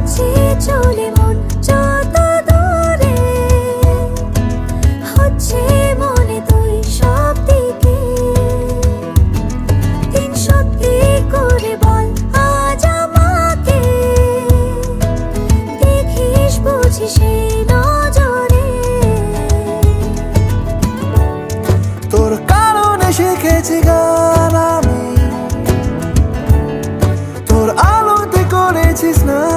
হচ্ছে চলে মন যত দূরে, হচ্ছে মনে তুই সব দিকে। দিন সত্যি করে বল আজ আমাকে, দেখিস বুঝি সেই নজরে। তোর কারণে শিখেছি গান আমি, তোর আলোতে করেছি স্নান।